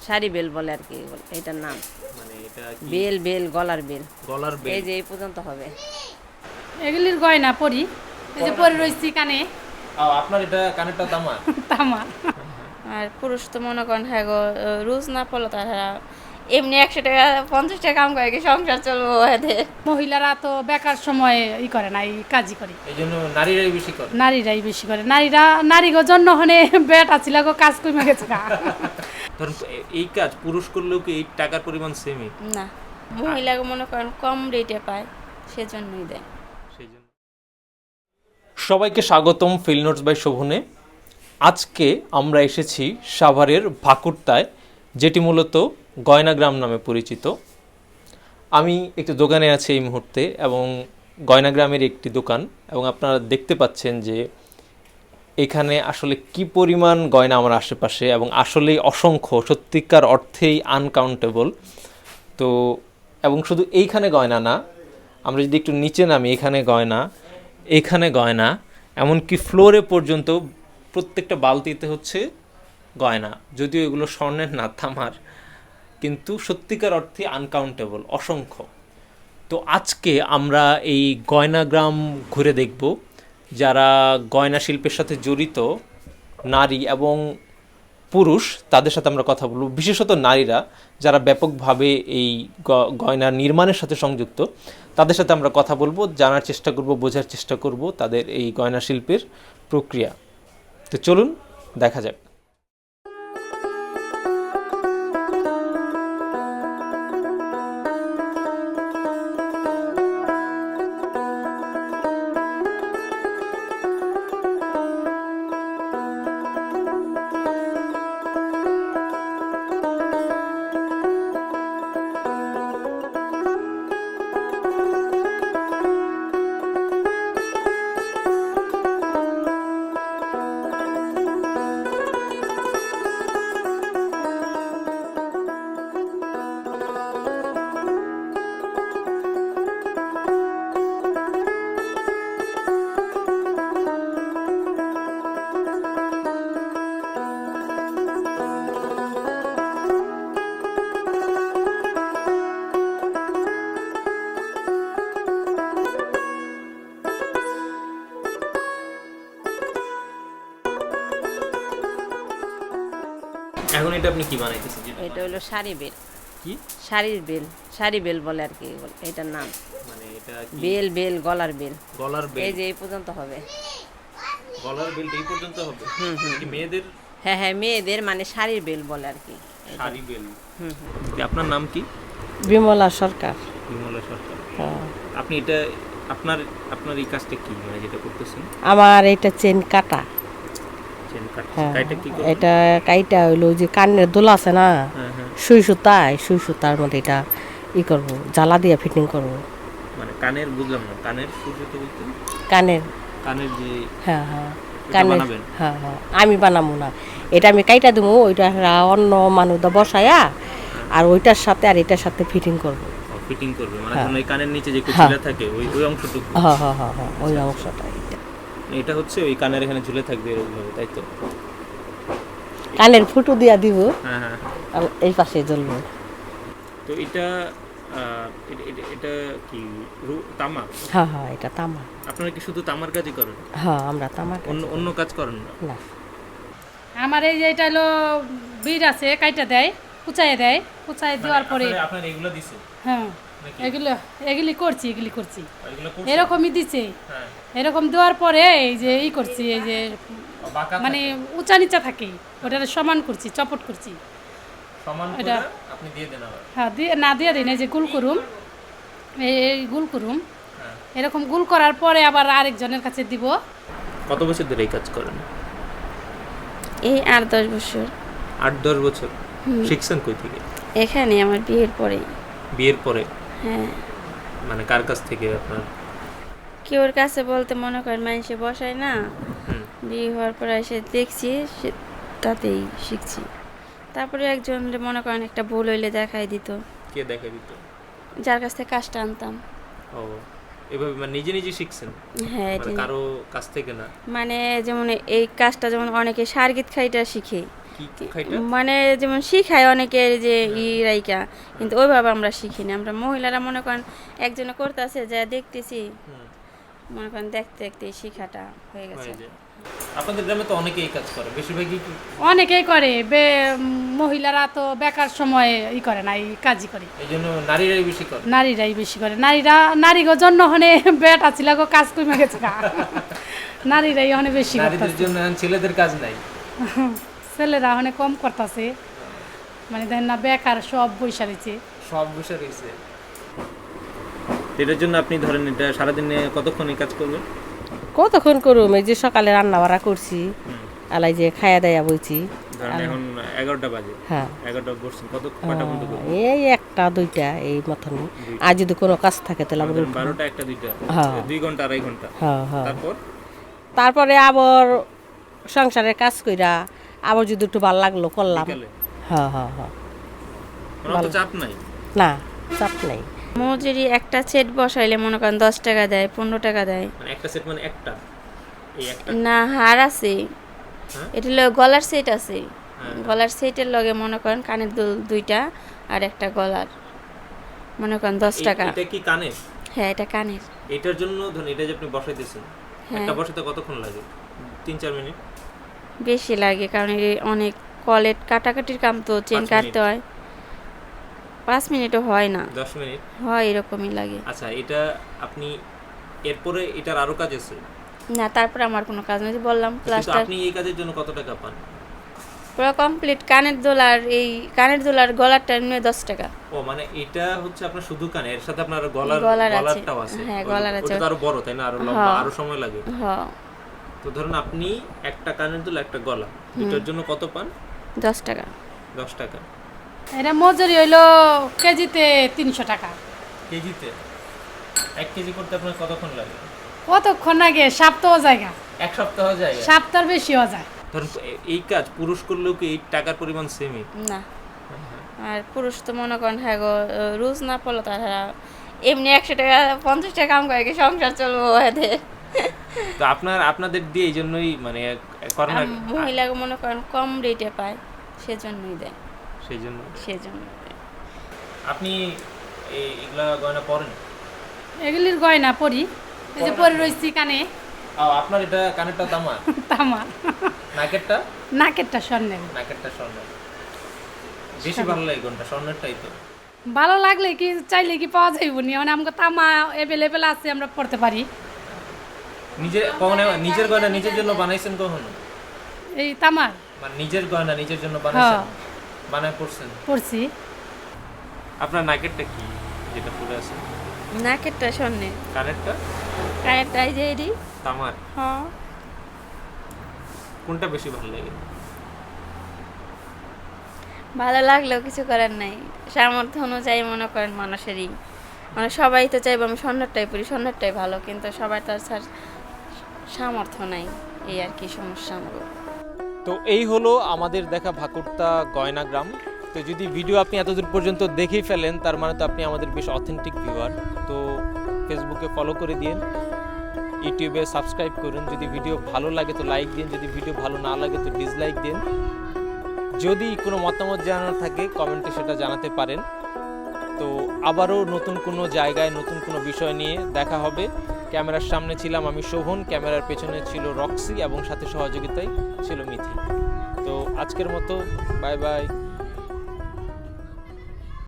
Sari bell বলে আর কি এটার নাম। মানে এটা কি বেল বেল গলার বেল, গলার বেল? এই যে এই পর্যন্ত হবে। এগুলির গয়না পরি, এই যে পরে রয়েছি কানে আপনার এটা কানেরটা তামা? তামা। আর পুরুষ তো মনে করেন হ্যাঁ গো, রোজ না পড়লো তারা এমনি 100 টাকা 50 টাকা কাম করে কি সংসার চলবো এদের। মহিলারা তো বেকার সময় করে না, এই কাজই করে, এই জন্য নারীরাই বেশি করে। নারীরাই বেশি করে। নারীগো জন্য হনে বেটা ছিল গো, কাজ কমে গেছে গা। ধরুন এই কাজ পুরুষ করলেও কি এই টাকার পরিমাণ সেমই? না, মহিলাকে মনে করেন কম রেটে পায়, সেজন্যই দেয়। সেই জন্য সবাইকে স্বাগতম ফিল নোটস বাই শোভনে। আজকে আমরা এসেছি সাভারের ভাকুরতায়, যেটি মূলত গয়নাগ্রাম নামে পরিচিত। আমি একটি দোকানে আছি এই মুহূর্তে, এবং গয়নাগ্রামের একটি দোকান, এবং আপনারা দেখতে পাচ্ছেন যে এখানে আসলে কি পরিমাণ গয়না আমার আশেপাশে, এবং আসলেই অসংখ্য, সত্যিকার অর্থেই আনকাউন্টেবল। তো এবং শুধু এইখানে গয়না না, আমরা যদি একটু নিচে নামি, এখানে গয়না, এমনকি ফ্লোরে পর্যন্ত প্রত্যেকটা বালতিতে হচ্ছে গয়না। যদিও এগুলো স্বর্ণের না, তামার, কিন্তু সত্যিকার অর্থে আনকাউন্টেবল, অসংখ্য। তো আজকে আমরা এই গয়নাগ্রাম ঘুরে দেখব। যারা গয়না শিল্পের সাথে জড়িত, নারী এবং পুরুষ, তাদের সাথে আমরা কথা বলব। বিশেষত নারীরা যারা ব্যাপকভাবে এই গয়না নির্মাণের সাথে সংযুক্ত, তাদের সাথে আমরা কথা বলবো, জানার চেষ্টা করব, বোঝার চেষ্টা করব তাদের এই গয়না শিল্পের প্রক্রিয়া। তো চলুন দেখা যাক। এখন এটা আপনি কি বানাইতেছেন? এটা হলো শাড়ি বেল। কি শাড়ি বেল বলে আর কি এটার নাম। মানে এটা কি বেল বেল গলার বেল, গলার বেল? এই যে এই পর্যন্ত হবে। গলার বেল এই পর্যন্ত হবে? কি মেয়েদের? হ্যাঁ হ্যাঁ, মেয়েদের মানে শাড়ির বেল বলে আর কি। শাড়ি বেল। আপনার নাম কি? বিমলা সরকার। বিমলা সরকার। হ্যাঁ। আপনি এটা আপনার আপনার এই কাজটা কি, মানে যেটা করতেছেন? আমার এটা চেন কাটা। চেন কাটছেন? হ্যাঁ, কাইটা কি করবেন? এটা কাইটা হইলো যে কানের দোলা আছে না, হ্যাঁ হ্যাঁ। সুই সুতার মধ্যে এটা করব, জ্বালা দিয়ে ফিটিং করব। মানে কানের বুঝলাম না, কানের সুতো বলতে? কানের, কানের যে হ্যাঁ হ্যাঁ, এটা কানের, বানাবেন? হ্যাঁ হ্যাঁ, আমি বানাবো না, এটা আমি কাইটা দেবো, ওইটা অন্য মানুষটা বসায়া, আর ওইটার সাথে আর এটার সাথে ফিটিং করব। ফিটিং করবে মানে হ্যাঁ। যখন এই কানের নিচে যে হ্যাঁ। কুচিলা থাকে ওই অংশটুকু? হ্যাঁ হ্যাঁ হ্যাঁ হ্যাঁ, ওই অংশটা। এটা হচ্ছে ওই কানের এখানে ঝুলে থাকবে এরকম ভাবে, তাই তো? কানের ফুটো দিয়া দিব, হ্যাঁ হ্যাঁ। আর এই পাশে জ্বলবো। তো এটা এটা কি তামা? হ্যাঁ হ্যাঁ, এটা তামা। আপনারা কি শুধু তামার কাজই করেন? হ্যাঁ, আমরা তামা কাজ অন্য অন্য কাজ করেন না? না। আমার এই যে এটা হলো বীর আছে, কাইটা দেয়, কুচাই দেয়, কুচাই দেওয়ার পরে আপনার এগুলো দিছে? হ্যাঁ, নাকি? এগুলি করছি। এগুলো করছেন? এরকমই দিছে, হ্যাঁ। এরকম দেওয়ার পরে এই যে করছি, এই যে বাঁকা মানে উঁচা নিচা থাকে, ওটা সমান করছি, চপট করছি। সমান করে এটা আপনি দিয়ে দেন আবার? হ্যাঁ, দিয়ে দিন, এই যে গুল করুম, এই গুল করুম, হ্যাঁ। এরকম গুল করার পরে আবার আরেকজনের কাছে দিব। কত বছর ধরে এই কাজ করেন? এই 8-10 বছর। 8-10 বছর। শিখছেন কই থেকে? এখানে আমার বিয়ের পরে। বিয়ের পরে? হ্যাঁ। মানে কার কাছ থেকে আপনার? কেউর কাছে বলতে মনে করেন মানুষে বসায় না, হুম। বিয়ে হওয়ার পরে এসে দেখছি, তাতেই শিখছি। তারপরে একজন মনে করেন একটা ভুল হইলে দেখাই দিত, কে দেখা দিত? যার কাছ থেকে কাজটা আনতাম। ও, এভাবে মানে নিজে নিজে শিখছেন? হ্যাঁ, মানে কারো কাছ থেকে না? মানে যেমন এই কাজটা যেমন অনেকে সারগীত খাইটা শিখে, কি কি খাইটা? মানে যেমন শিখায় অনেকের যে রাইকা, কিন্তু ওইভাবে আমরা শিখি না। আমরা মহিলারা মনে করেন একজনে করতেছে যা দেখতেছি, মনে করেন দেখতে দেখতে শিখাটা হয়ে গেছে। আপনাদের গ্রামে তো অনেকেই কাজ করে, বেশিরভাগই কি অনেকেই করে, মহিলারা তো বেকার সময় করে না, এই কাজই করে। এই জন্য নারীরাই বেশি করে? নারীরাই বেশি করে। নারীগো জন্য হনে বেটা ছিল গো, কাজ কমে গেছে না, নারীরাই হনে বেশি নারীদের জন্য ছেলেদের কাজ নাই? ছেলেরা হনে কম করতেছে, মানে দেখেন না বেকার সব বৈশা রয়েছে। সব বসে রয়েছে। এটার জন্য আপনি ধরেন এটা সারাদিনে কতক্ষণ এই কাজ করবেন? কতক্ষণ করুম, এই যে সকালে রান্না বাড়া করছি, আলাই যে খায়া দায়া বইছি। ধরেন এখন 11টা বাজে, হ্যাঁ 11টা বসছেন, কটা পর্যন্ত করবেন? এই 1টা 2টা এই মতনই। আর যদি কোনো কাজ থাকে তাহলে আবার 12টা 1টা 2টা, হ্যাঁ। 2 ঘন্টা 2.5 ঘন্টা। হ্যাঁ হ্যাঁ। তারপর তারপরে আবার সংসারের কাজ কইরা আবার যদি একটু ভালো লাগলো করলাম। বিকালে? হ্যাঁ হ্যাঁ হ্যাঁ। কোনো তো চাপ নাই? না চাপ নেই। মজুরি একটা সেট বসাইলে মনে করেন 10 টাকা দেয়, 15 টাকা দেয়। মানে একটা সেট মানে একটা, এই একটা? না, হার আছে, হ্যাঁ? এটা হলো গলার সেট আছে। হ্যাঁ। গলার সেটের লগে মনে করেন কানের দুল 2টা আর একটা গলার, মনে করেন 10 টাকা। এটা কি কানের? হ্যাঁ, এটা কানের। এটার জন্য ধরুন এটা যে আপনি বসাইতেছেন, হ্যাঁ। একটা বসাতে কতক্ষণ লাগে? 3-4 মিনিট? বেশি লাগে, কারণ এই অনেক কলেট কাটাকাটির কাম তো, চেন 5 কাটতে মিনিট? হয়। 5 মিনিটও হয় না, 10 মিনিট? হয় এরকমই লাগে। আচ্ছা, এটা আপনি এরপরে এটার আরো কাজ আছে? না, তারপরে আমার কোনো কাজ নেই, যে বললাম কিন্তু প্লাস্টার আপনি এই কাজের জন্য কত টাকা পান? পুরো কমপ্লিট। কানের দোলার, এই কানের দোলার গলারটা নিয়ে 10 টাকা। ও মানে এটা হচ্ছে আপনার শুধু কানে, এর সাথে আপনার গলার আছে। গলারটাও আছে? হ্যাঁ, গলার আছে। ওটা তো আরো বড় তাই না, আরো লম্বা, হ্যাঁ। আরো সময় লাগে। হ্যাঁ, তো ধরুন আপনি একটা কানের দুল একটা গলা, এটার জন্য কত পান? 10 টাকা। 10 টাকা। এটা মজুরি হইলো কেজিতে 300 টাকা। কেজিতে? 1 কেজি করতে আপনার কতক্ষণ লাগে? কতক্ষণ আগে সপ্তাহ জায়গা, 1 সপ্তাহ যায়? সপ্তাহ বেশিও যায়। ধরুন এই কাজ পুরুষ করলেও কি এই টাকার পরিমাণ সেমই? না, আর পুরুষ তো মনে করেন হ্যাঁ গো, রোজ না পড়লো তারা এমনি 100 টাকা 50 টাকা কাম করে কি সংসার চলবো এদের। তো আপনাদের দিয়ে এই জন্যই মানে করেন না? মহিলা মনে করেন কম রেটে পায়, সেজন্যই দেয়। সেজন্য আপনি এগুলা গয়না পরেন? এগুলির গয়না পরি, এই যে পরে রয়েছি কানে। আপনার এটা কানেরটা তামা? তামা। নাকেরটা? নাকেরটা স্বর্ণের। নাকেরটা স্বর্ণের। বেশি ভালো লাগে কোনটা? স্বর্ণেরটাই তো। ভালো লাগলে কি চাইলে কি পাওয়া যাইব নি, মানে আমাকে তামা অ্যাভেলেবেল আছে, আমরা পড়তে পারি। নিজের গয়না নিজের জন্য বানাইছেন কখনো? এই তামার মানে নিজের গয়না নিজের জন্য বানাইছেন? বানায় পড়ছেন? পড়ছি। আপনার নাকেরটা কি যেটা পরে আছে? নাকেরটা স্বর্ণের। কানেরটা? কানেরটা এই যে এডি তামার? হ্যাঁ। কোনটা বেশি ভালো লাগে? ভালো লাগলেও কিছু করার নাই, সামর্থ্য অনুযায়ী মনে করেন মানুষেরই, মানে সবাই তো চাইবো আমি স্বর্ণেরটাই পরি, স্বর্ণেরটাই ভালো, কিন্তু সবার তো আর সামর্থ্য নাই, এই আর কি সমস্যা আমাদের। তো এই হলো আমাদের দেখা ভাকুরতা গয়না গ্রাম। তো যদি ভিডিও আপনি এতদূর পর্যন্ত দেখেই ফেলেন তার মানে তো আপনি আমাদের বেশ অথেন্টিক ভিউয়ার। তো ফেসবুকে ফলো করে দিন, ইউটিউবে সাবস্ক্রাইব করুন। যদি ভিডিও ভালো লাগে তো লাইক দিন, যদি ভিডিও ভালো না লাগে তো ডিসলাইক দিন। যদি কোনো মতামত জানার থাকে কমেন্টে সেটা জানাতে পারেন। তো আবারও নতুন কোনো জায়গায় নতুন কোনো বিষয় নিয়ে দেখা হবে। ক্যামেরার সামনে ছিলাম আমি শোভন, ক্যামেরার পেছনে ছিল রক্সি এবং সাথে সহযোগিতায় ছিল মিথি। তো আজকের মতো বাই বাই।